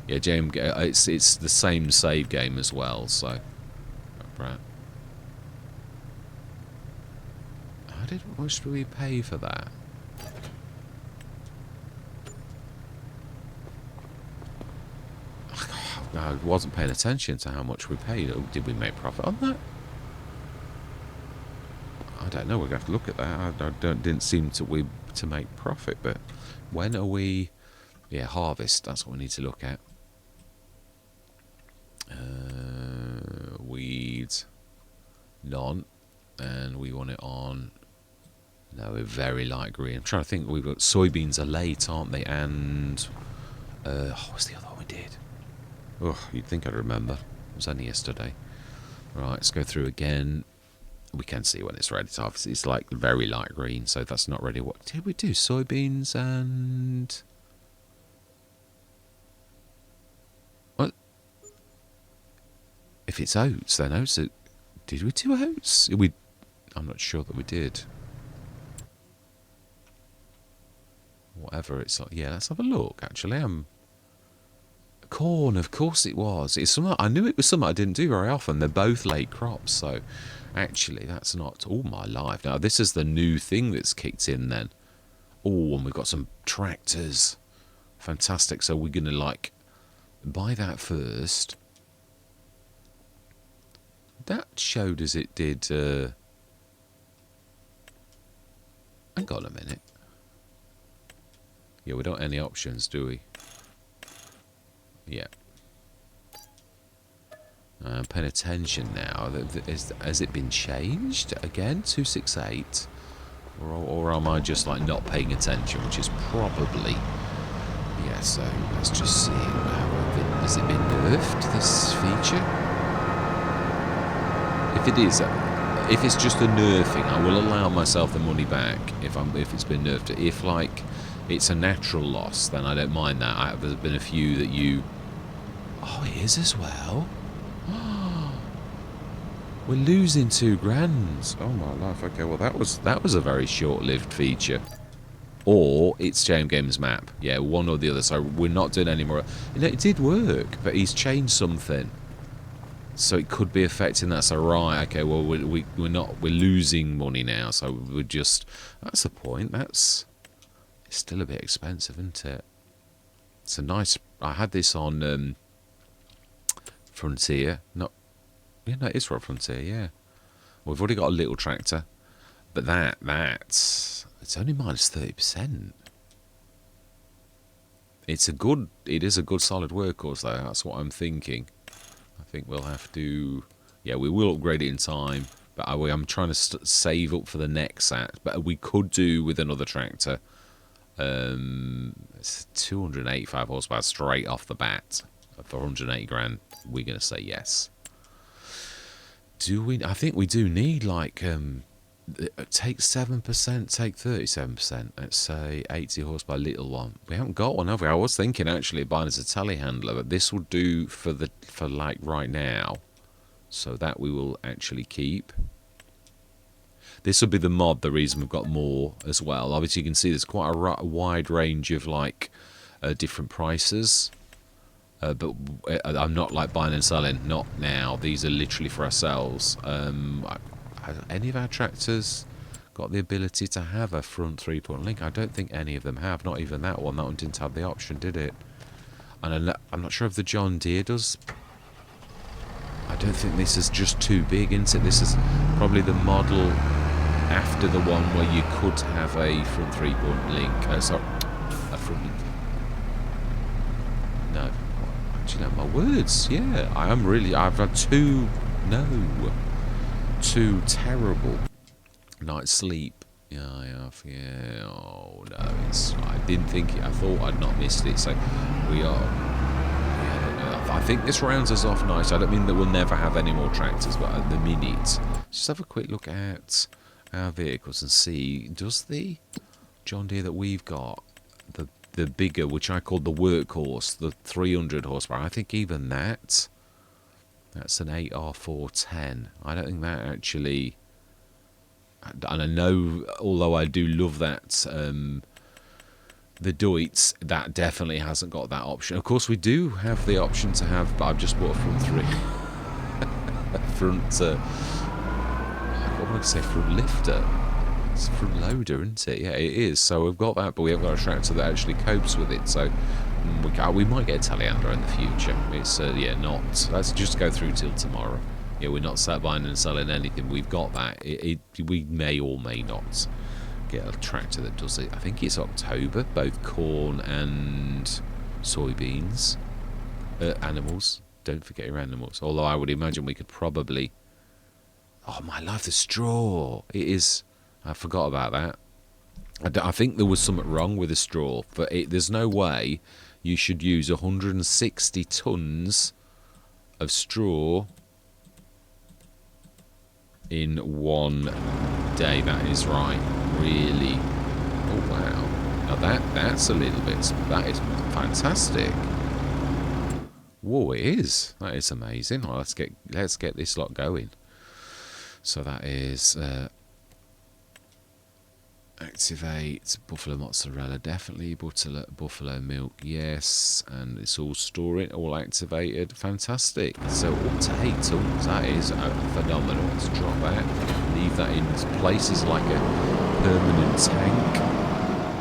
Yeah, it's the same save game as well, so right. How much do we pay for that? I wasn't paying attention to how much we paid. Did we make profit on that? I don't know. We're going to have to look at that. Didn't seem to make profit, but when are we? Yeah, harvest. That's what we need to look at. Weeds, none, and we want it on. No, we're very light green. I'm trying to think. We've got soybeans are late, aren't they? And what's the other one we did? Oh, you'd think I'd remember. It was only yesterday. Right, let's go through again. We can see when it's ready. So obviously it's like very light green, so that's not ready. What did we do? Soybeans and what? If it's oats, then oats. Did we do oats? I'm not sure that we did. Whatever it's like. Yeah, let's have a look. Actually, corn. Of course it was. It's something I knew it was something I didn't do very often. They're both late crops, so actually that's not all my life. Now this is the new thing that's kicked in. Then, oh, and we've got some tractors. Fantastic. So we're gonna like buy that first. That showed as it did. Hang on a minute. Yeah, we don't have any options, do we? Yeah. I'm paying attention now. Has it been changed again? 268? Or am I just like not paying attention, which is probably... Yeah, so let's just see. Has it been nerfed, this feature? If it is, if it's just a nerfing, I will allow myself the money back if it's been nerfed. If like it's a natural loss, then I don't mind that. There's been a few that you... Oh, it is as well. We're losing $2,000. Oh my life. Okay, well that was a very short-lived feature. Or it's JMGaming's map. Yeah, one or the other. So we're not doing any more. You know, it did work, but he's changed something. So it could be affecting that. So right, okay, well we're losing money now. So we're just... That's the point. It's still a bit expensive, isn't it? It's a nice... I had this on Frontier. Yeah, no, it is for Frontier, yeah. We've already got a little tractor. But that's... It's only minus 30%. It is a good solid workhorse, though. That's what I'm thinking. I think we'll have to... Yeah, we will upgrade it in time. But I'm trying to save up for the next set. But we could do with another tractor. It's 285 horsepower straight off the bat. For 180 grand, we're going to say yes. Do we? I think we do need like take 7%, take 37%. Let's say 80 horsepower, little one. We haven't got one, have we? I was thinking actually buying as a telehandler, but this will do for like right now. So that we will actually keep. This will be the mod. The reason we've got more as well. Obviously, you can see there's quite a wide range of like different prices. But I'm not like buying and selling, not now. These are literally for ourselves. Have any of our tractors got the ability to have a front 3-point link? I don't think any of them have, not even that one. That one didn't have the option, did it? And I'm not sure if the John Deere does. I don't think this is just too big, isn't it? This is probably the model after the one where you could have a front 3-point link. Sorry, a front link. No. You know my words, yeah. I've had two terrible nights sleep. Yeah, I have, yeah. Oh no, I didn't think it. I thought I'd not missed it. So we are. Yeah, I think this rounds us off nice. I don't mean that we'll never have any more tractors, but at the minute, just have a quick look at our vehicles and see, does the John Deere that we've got, the bigger, which I call the workhorse, the 300 horsepower, I think even that's an 8R410. I don't think that actually, and I know, although I do love that, the Deutz, that definitely hasn't got that option. Of course, we do have the option to have, but I've just bought a front I want to say front lifter. It's a front loader, isn't it? Yeah, it is. So we've got that, but we haven't got a tractor that actually copes with it. So we might get a telehandler in the future. It's yeah, not. Let's just go through till tomorrow. Yeah, we're not buying and selling anything. We've got that. We may or may not get a tractor that does it. I think it's October, both corn and soybeans. Animals. Don't forget your animals. Although I would imagine we could probably. Oh my life, the straw. It is. I forgot about that. I think there was something wrong with the straw, but there's no way you should use 160 tons of straw in one day. That is right, really. Oh wow! Now that's a little bit. That is fantastic. Whoa, it is. That is amazing. Well, let's get this lot going. So that is. Activate buffalo mozzarella, definitely. Buffalo milk, yes. And it's all storing, all activated. Fantastic. So up to 8 tons. That is phenomenal. Let's drop that. Leave that in place as like a permanent tank.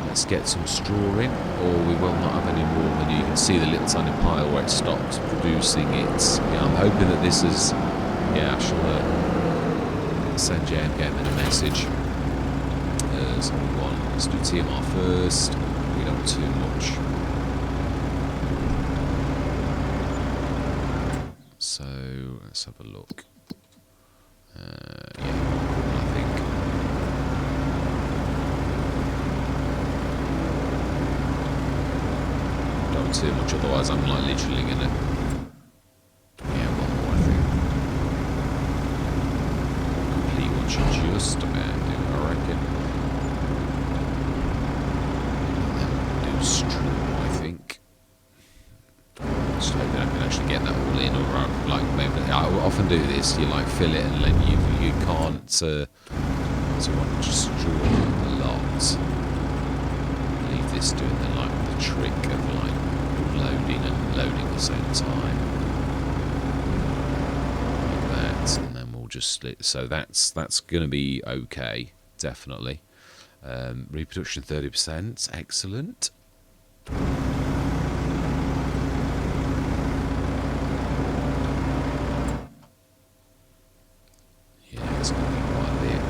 Let's get some straw in, or we will not have any more than you can see the little tiny pile where it stopped producing it. Yeah, I'm hoping that this is. Yeah, I shall send JMGaming a message. So let's do TMR first. We don't too much. So let's have a look. Yeah, I think. Don't too much, otherwise I'm like literally gonna. Yeah, one more I think. Complete what you just about do, I reckon. Straw, I think. Just hoping I can actually get that all in, or like maybe I often do this. You like fill it and then you can't. So I want to just straw a lot. Leave this doing the trick of like loading and loading at the same time, like that, and then we'll just split. So that's going to be okay, definitely. Reproduction 30%, excellent. Yeah, it's going to be quite a bit.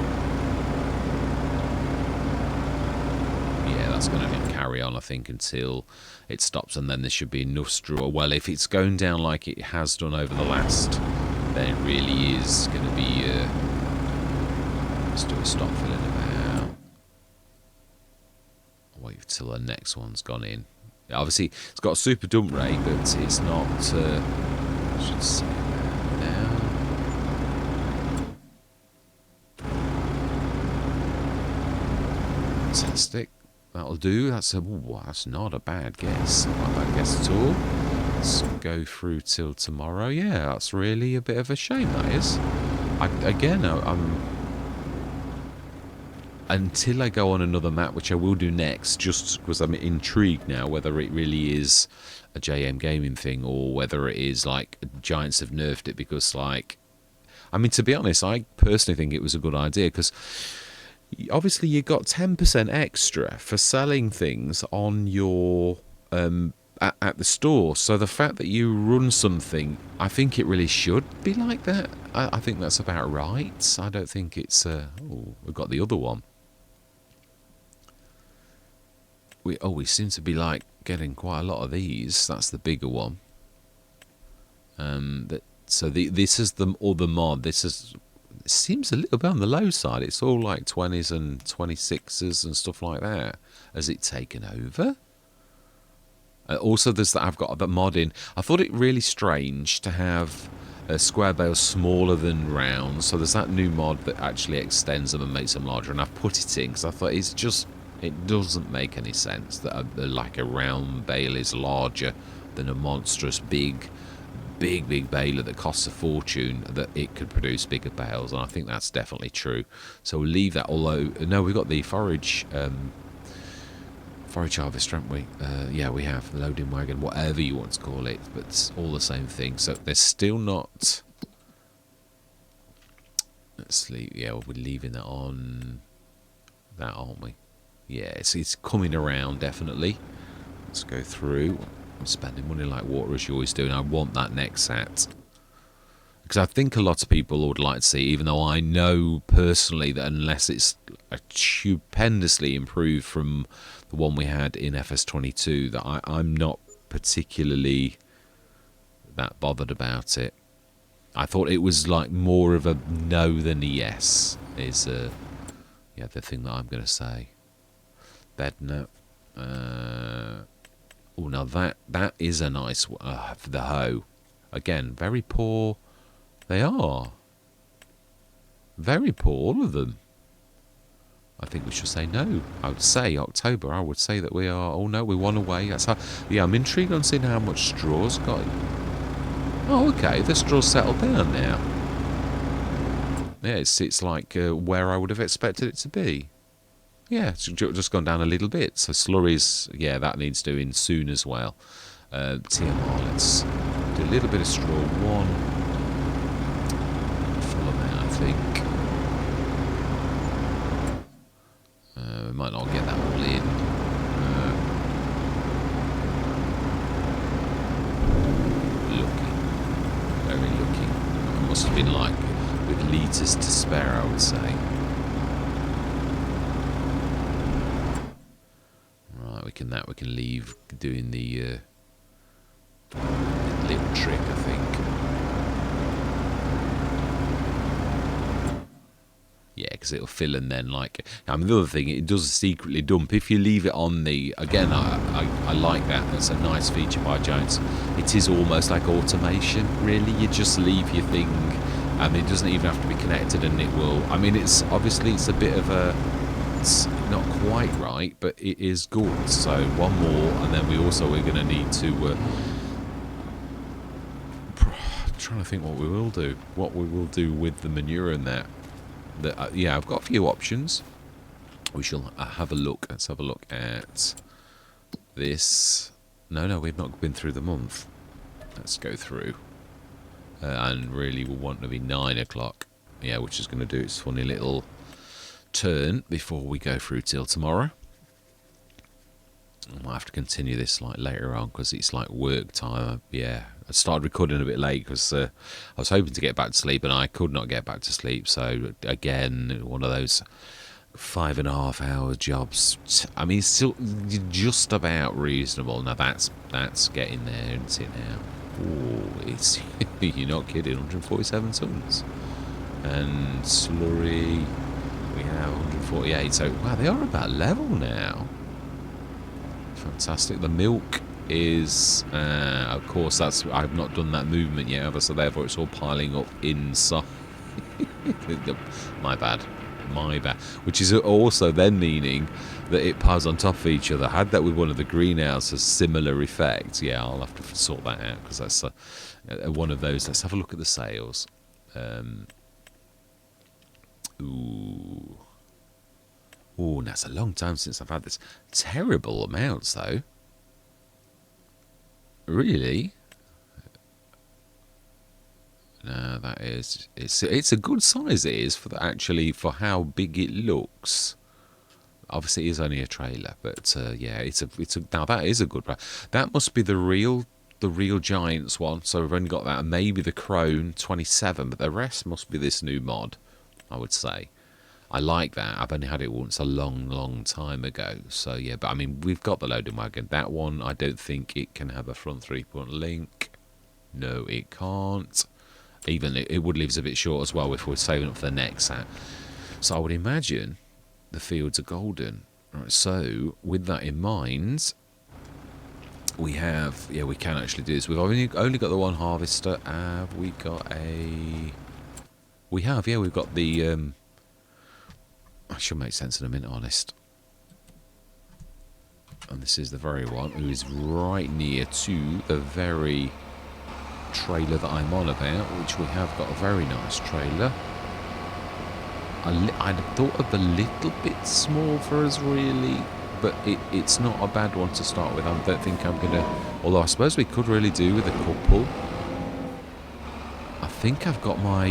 Yeah, that's going to carry on, I think, until it stops, and then there should be enough straw. Well, if it's going down like it has done over the last, then it really is going to be stop filling about. I'll wait till the next one's gone in. Obviously, it's got a super dump rate, but it's not. I should say that now. Fantastic. That'll do. That's not a bad guess. Not a bad guess at all. Let's go through till tomorrow. Yeah, that's really a bit of a shame, that is. I'm until I go on another map, which I will do next, just because I'm intrigued now whether it really is a JMGaming thing or whether it is like Giants have nerfed it, because like, I mean, to be honest, I personally think it was a good idea, because obviously you got 10% extra for selling things on your at the store. So the fact that you run something, I think it really should be like that. I think that's about right. I don't think it's oh, we've got the other one. We seem to be like getting quite a lot of these. That's the bigger one. This is the other mod. This is, it seems a little bit on the low side. It's all like 20s and 26s and stuff like that. Has it taken over? Also, there's that I've got the mod in. I thought it really strange to have square bales smaller than round. So there's that new mod that actually extends them and makes them larger. And I've put it in because I thought it's just, it doesn't make any sense that like a round bale is larger than a monstrous big baler that costs a fortune, that it could produce bigger bales. And I think that's definitely true. So we'll leave that. Although, no, we've got the forage harvest, haven't we? Yeah, we have the loading wagon, whatever you want to call it, but it's all the same thing. So they're still not. Let's leave. Yeah, we're leaving that on. That, aren't we? Yeah, it's coming around definitely. Let's go through. I'm spending money like water as you always do, and I want that next set. Because I think a lot of people would like to see, even though I know personally that unless it's stupendously improved from the one we had in FS22, that I'm not particularly that bothered about it. I thought it was like more of a no than a yes, is yeah, the thing that I'm going to say. Bed no. Oh, now that is a nice one. For the hoe. Again, very poor. They are. Very poor, all of them. I think we should say no. I would say October. I would say that we are. Oh no, we won away. That's how. Yeah, I'm intrigued on seeing how much straw's got. Oh, okay. The straw's settled down now. Yeah, it's like where I would have expected it to be. Yeah, it's just gone down a little bit. So slurries, yeah, that needs doing soon as well. TMR, let's do a little bit of straw. One full amount, I think. We might not get that all in. Lucky. Very lucky. It must have been like with litres to spare, I would say. We can leave doing the little trick, I think. Yeah, because it'll fill, and then like, I mean, the other thing, it does secretly dump if you leave it on the. Again, I like that. That's a nice feature by Giants. It is almost like automation, really. You just leave your thing. I mean, it doesn't even have to be connected, and it will. I mean, it's obviously it's a bit of a. It's not quite right, but it is good. So one more, and then we're going to need to. I'm trying to think what we will do. What we will do with the manure and that. Yeah, I've got a few options. We shall have a look. Let's have a look at this. No, we've not been through the month. Let's go through. And really, we'll want to be 9 o'clock. Yeah, which is going to do its funny little turn before we go through till tomorrow. I might have to continue this like later on because it's like work time. Yeah, I started recording a bit late because I was hoping to get back to sleep and I could not get back to sleep. So again, one of those 5.5 hour jobs. I mean, it's still just about reasonable. Now that's getting there, isn't it now? Oh, it's you're not kidding. 147 tons and slurry. we have 148. So, wow, they are about level now. Fantastic. The milk is, of course, I've not done that movement yet, have I? So therefore it's all piling up inside. My bad. Which is also then meaning that it piles on top of each other. Had that with one of the greenhouses, similar effect. Yeah, I'll have to sort that out, because that's one of those. Let's have a look at the sales. Ooh, that's a long time since I've had this. Terrible amounts, though. Really? No, that is. It's a good size. It is for how big it looks. Obviously, it is only a trailer, but yeah, it's a. Now that is a good. That must be the real Giants one. So we've only got that, and maybe the Crone 27, but the rest must be this new mod, I would say. I like that. I've only had it once a long time ago. So yeah, but I mean, we've got the loading wagon. That one, I don't think it can have a front 3-point link. No, it can't. Even it would leave us a bit short as well if we're saving up for the next set. So I would imagine the fields are golden. Right, so with that in mind, we have, yeah, we can actually do this. We've only got the one harvester. Have we got a? We have, yeah, we've got the. I should make sense in a minute, honest. And this is the very one who is right near to the very trailer that I'm on about, which we have got a very nice trailer. I'd thought of a little bit small for us, really, but it's not a bad one to start with. I don't think I'm going to... Although I suppose we could really do with a couple. I think I've got my...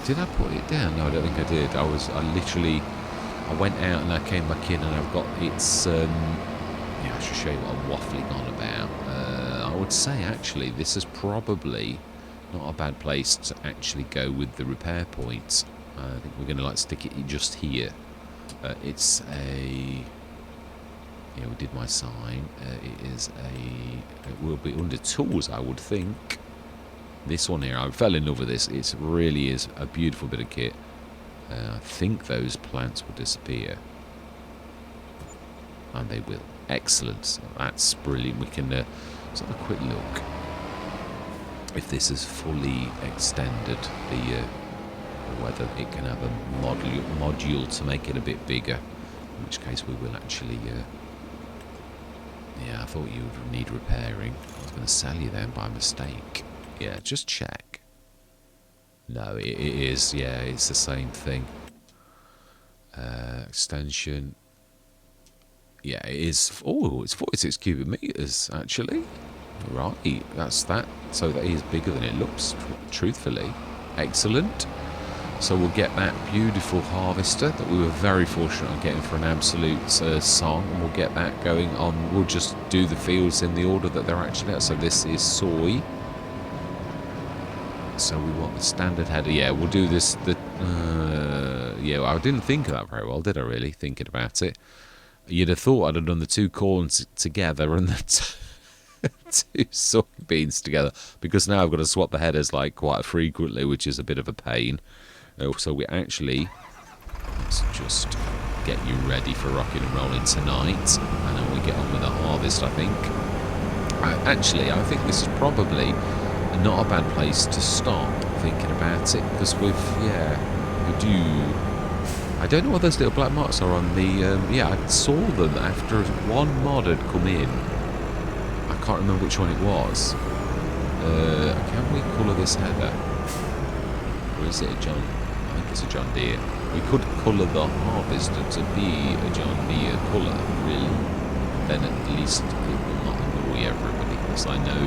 Did I put it down? No, I don't think I did. I went out and I came back in, and I've got its... yeah, I should show you what I'm waffling on about. I would say, actually, this is probably not a bad place to actually go with the repair points. I think we're going to stick it just here. It's a... Yeah, we did my sign. It will be under tools, I would think. This one here, I fell in love with this. It really is a beautiful bit of kit. I think those plants will disappear. And they will. Excellent. That's brilliant. We can let's have a quick look if this is fully extended, whether it can have a module to make it a bit bigger, in which case we will actually yeah, I thought you would need repairing. I was going to sell you them by mistake. Yeah, just check. No, it is. Yeah, it's the same thing. Extension. Yeah, it is. Oh, it's 46 cubic meters, actually. Right, that's that. So that is bigger than it looks, truthfully. Excellent. So we'll get that beautiful harvester that we were very fortunate on getting for an absolute song, and we'll get that going on. We'll just do the fields in the order that they're actually at. So this is soy. So we want the standard header. Yeah, we'll do this. Yeah, I didn't think of that very well, did I really, thinking about it? You'd have thought I'd have done the two corns together and the two soybeans together, because now I've got to swap the headers quite frequently, which is a bit of a pain. So we actually, let's just get you ready for rocking and rolling tonight, and then we get on with the harvest, I think. Actually, I think this is probably not a bad place to start thinking about it, because we do... I don't know what those little black marks are on the... yeah, I saw them after one mod had come in. I can't remember which one it was. Can we colour this header? Or is it a John... I think it's a John Deere. We could colour the harvester to be a John Deere colour, really. Then at least it will not annoy everybody, because I know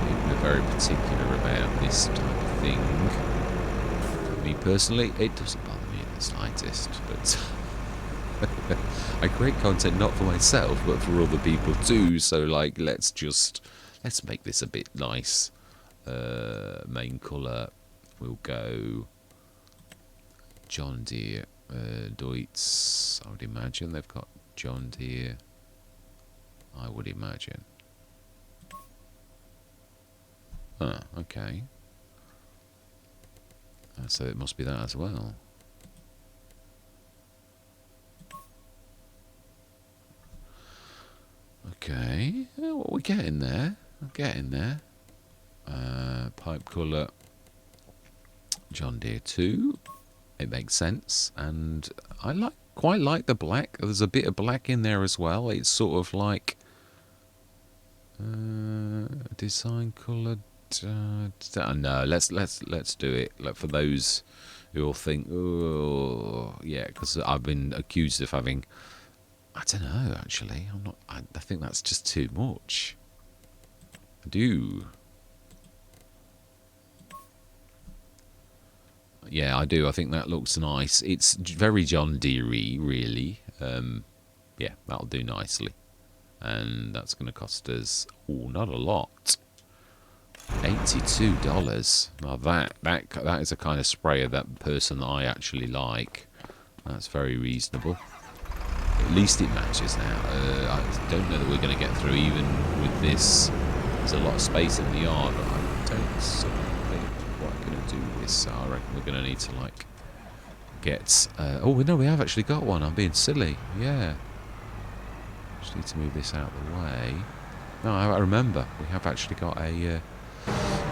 people are very particular about this type of thing. For me personally, it doesn't bother me in the slightest, but I create content not for myself, but for other people too, so let's make this a bit nice. Main colour will go John Deere, Deutz. I would imagine they've got John Deere. I would imagine. Okay. So it must be that as well. getting there. I'm getting there. Pipe colour. John Deere 2. It makes sense. And I quite like the black. There's a bit of black in there as well. It's sort of like design colour. No, let's do it. Like, for those who will think, oh yeah, because I've been accused of having, I don't know, actually I'm not, I think that's just too much. I do. Yeah, I do. I think that looks nice. It's very John Deere-y, really. Yeah, that'll do nicely. And that's going to cost us, oh, not a lot. $82. Now that is a kind of sprayer, that person that I actually like. That's very reasonable. At least it matches now. I don't know that we're going to get through even with this. There's a lot of space in the yard, but I don't sort of think we're going to do this. So I reckon we're going to need to like get. Oh no, we have actually got one. I'm being silly. Yeah. Just need to move this out of the way. No, I remember. We have actually got a.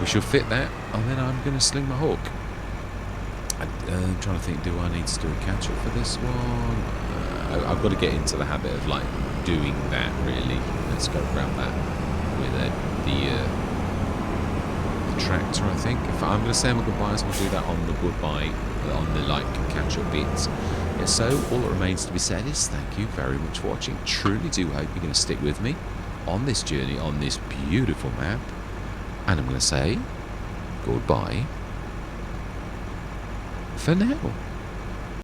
We shall fit that, and then I'm going to sling my hook. I'm trying to think, do I need to do a catch-up for this one? I've got to get into the habit of, like, doing that, really. Let's go grab that with the tractor, I think. If I'm going to say my goodbyes, we'll do that on the goodbye, on the, like, catch-up bits. Yeah, so, all that remains to be said is thank you very much for watching. Truly do hope you're going to stick with me on this journey, on this beautiful map. And I'm going to say goodbye for now.